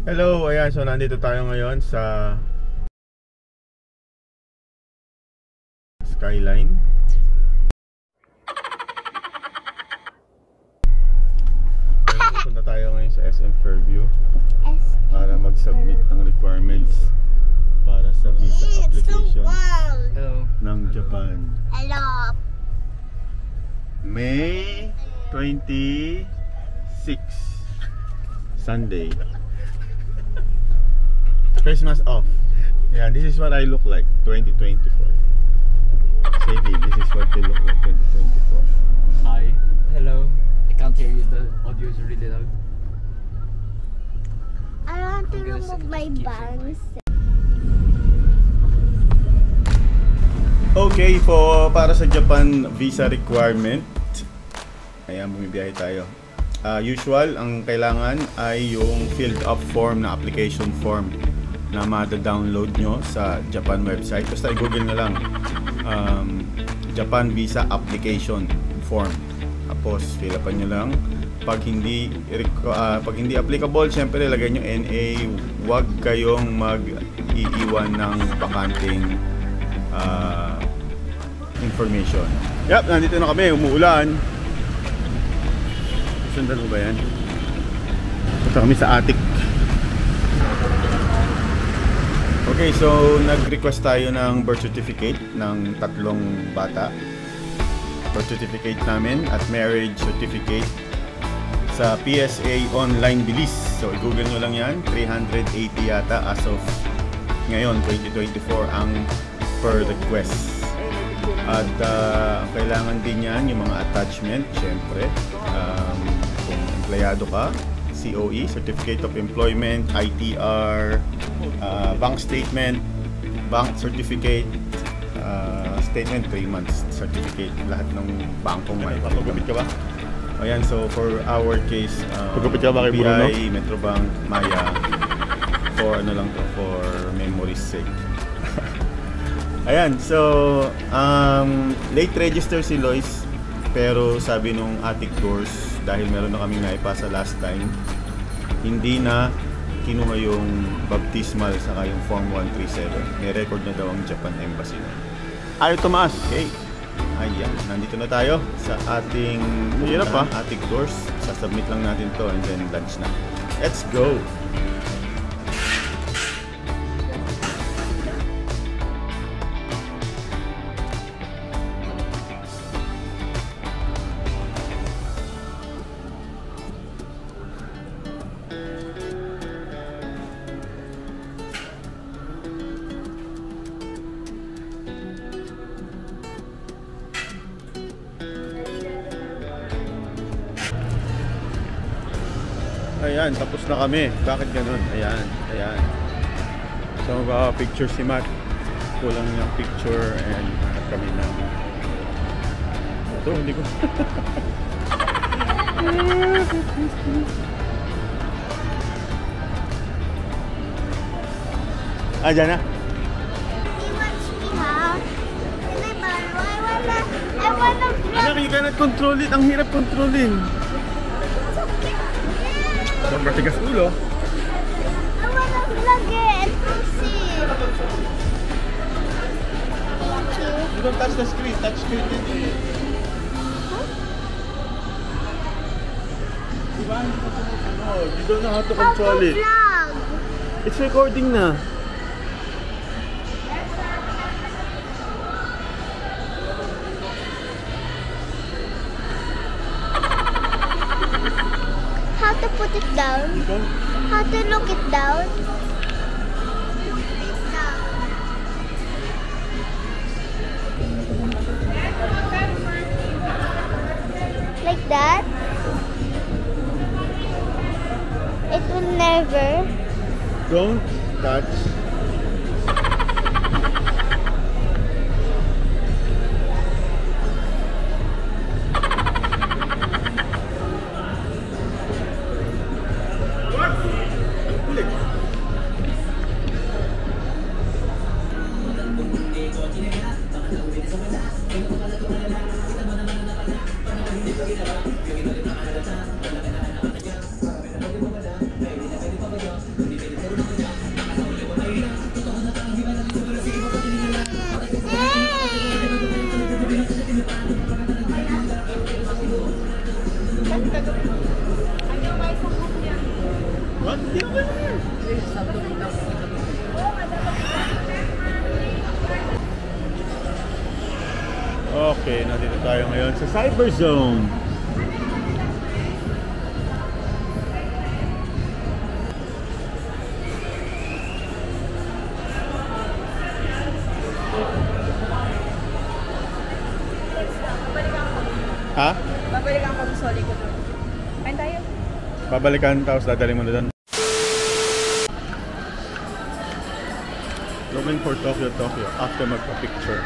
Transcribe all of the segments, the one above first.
Hello, ayan, so nandito tayo ngayon sa Skyline. Punta tayo ngayon sa SM Fairview para mag-submit ng requirements para sa visa application ng Japan. Hello. May 26, Sunday. Christmas off. Yeah, this is what I look like 2024. Sadie, this is what you look like 2024. Hi. Hello. I can't hear you. The audio is really loud. I want to remove my bangs. Okay, para sa Japan visa requirement, ayan, bumibiyahe tayo. Usual, ang kailangan ay yung filled up form na application form na ma-download nyo sa Japan website. Basta i-google nyo lang Japan visa application form. Tapos fill upan nyo lang. Pag hindi applicable, syempre lagay nyo NA. Huwag kayong mag-iiwan ng bakanting information. Yep, nandito na kami. Umuulan. Sundan mo ba yan? Punta kami sa attic. Okay, so nag-request tayo ng birth certificate ng 3 bata. Birth certificate namin at marriage certificate sa PSA online bilis. So i-google nyo lang yan. 380 yata as of ngayon, 2024 ang per request. At kailangan din yan yung mga attachment, syempre. Kung empleyado ka, COE, Certificate of Employment, ITR, bank statement, bank certificate, statement, 3 months certificate, lahat ng bankong may. Papagupit ka ba? Ayan, so for our case, pagupit ka ba kay Bruno? BPI, Metrobank, Maya, for ano lang to, for memory's sake. Ayan, so late register si Lois, pero sabi nung attic doors, dahil meron na kaming naipasa last time, hindi na kinuha yung baptismal saka yung form 137. May record na daw ang Japan Embassy na. Ayaw tumaas. Okay. Ayan, nandito na tayo sa ating attic doors. Sasubmit lang natin to and then lunch na. Let's go! Ayan, tapos na kami. Bakit ganun? Ayan, ayan. So, picture si Matt. Kulang yung picture and at kami na. Ito, hindi ko. Dyan na. Anak, you cannot control it. Ang hirap kontrolin. Sobrang tigas ulo. I wanna vlog it. See. Thank you. You don't touch the screen. Touch screen din eh. Diba hindi ka sumusunod? You don't know how to control it. Vlog. It's recording na. How to put it down? How to look it down? Like that? It will never. Don't touch. Okay, nandito tayo ngayon sa Cyber Zone. Ha? Babalikan ko sa ko doon. Kain tayo. Babalikan tapos dadali mo na doon. Looking for Tokyo after magpa-picture.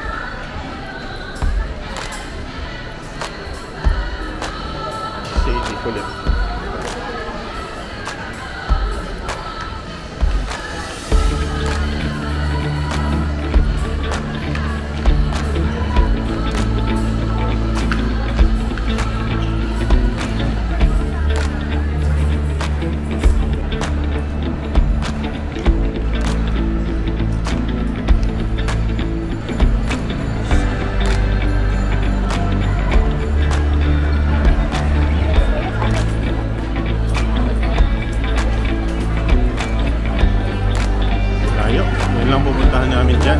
Shady, kulit. Yun lang pupuntahan namin dyan.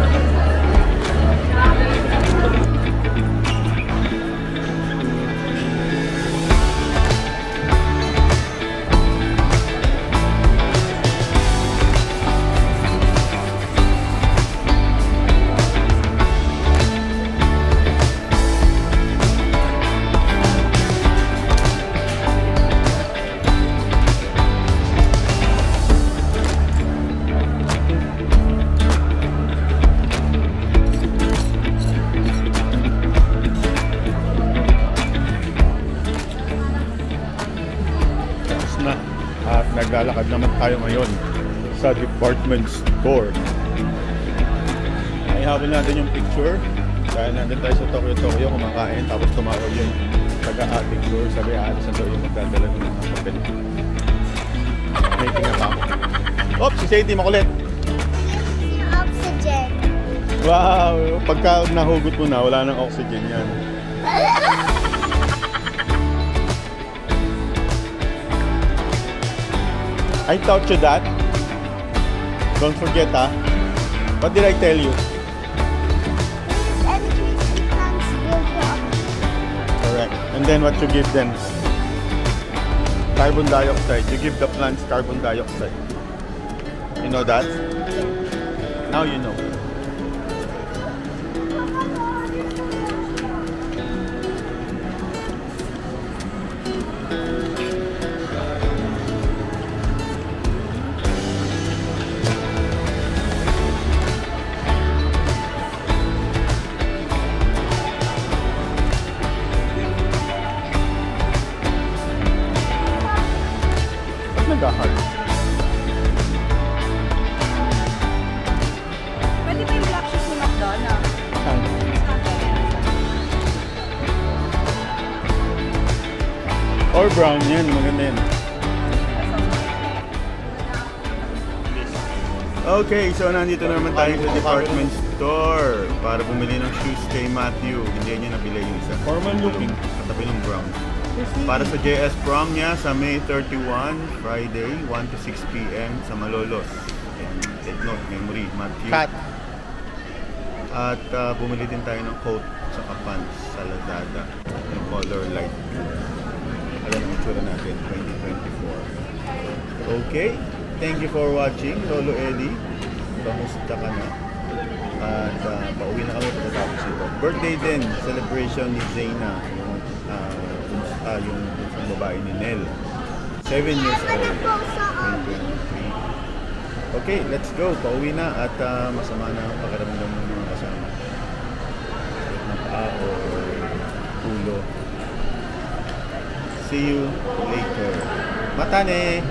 At naglalakad naman tayo ngayon sa department store. Ay habol natin yung picture dahil nandun tayo sa Tokyo kumakain tapos tumawag yung taga-ating store, sabi aalis na daw yung magdadala ng mga papel. May pinatama. Oops! Si Sadie makulit! Yung oxygen. Wow! Pagka nahugot mo na, wala nang oxygen yan. I taught you that. Don't forget, ha? What did I tell you? Electricity plants build your oxygen. Correct. And then what you give them? Carbon dioxide. You give the plants carbon dioxide. You know that? Now you know. Nag-ahal. Pwede ba yung black shoes ni McDonald? Or brown yan, maganda yan. Okay, so nandito naman tayo sa department store para bumili ng shoes kay Matthew. Hindi niya nabili yung isa. Formal looking. Katabi ng brown. Para sa JS prom niya sa May 31, Friday, 1 to 6 p.m. sa Malolos. Take note, memory, Matthew. Cat. At bumili din tayo ng coat sa pants sa Lazada. Yung color light blue. Alam ang itsura natin, 2024. Okay, thank you for watching. Lolo Eddie, kamusta ka na? At pauwi na kami pagkatapos ito. Birthday din, celebration ni Zayna. Yung isang babae ni Nel. 7 years old. 2023. Okay, let's go. Pauwi na at masama na ang pakiramdam ng mga kasama. Na paa o ulo. See you later. Matane!